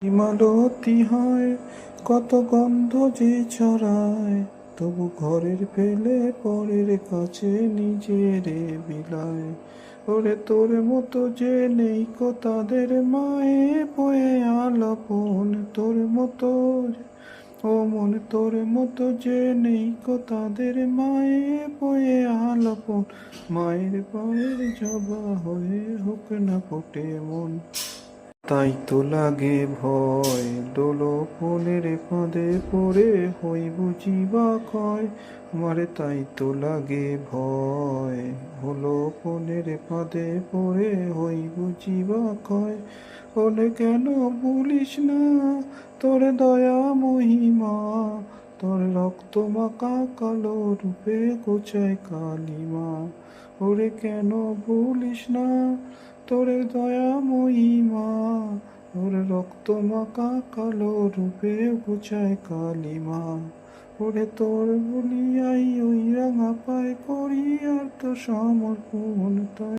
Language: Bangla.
হিমালতি হয় কত গন্ধ যে ছড়ায়, তবু ঘরের ফেলে পরের কাছে নিজেরে বিলায়। ওরে তোর মতো যে নেই কো তাদের মায়ে পয়ে আলাপন, তোর মতো ও মন তোর মতো যে নেই কো তাদের মায়ে পয়ে আলাপন। মায়ের পায়ের জবা হয়ে হোক না ফোটে মন। তাই তো লাগে ভয়, দোলপনের ফাঁদে পড়ে হই বুঝি বা ক্ষয়। আমারে তাই তো লাগে ভয়, হলো পনের ফাঁদে পড়ে হই বুঝি বা ক্ষয়। হলে কেন বলিস না তোর দয়া মহিমা, তোর রক্ত মাখা কালো রূপে গোছায় কালিমা। ওরে কেন বলিস না তোর দয়া মহিমা, ওর রক্ত মাখা কালো রূপে গোছায় কালিমা। ওরে তোর বলিয়াই ওই রাঙা পায় করি আর তো সমর্পণ। তাই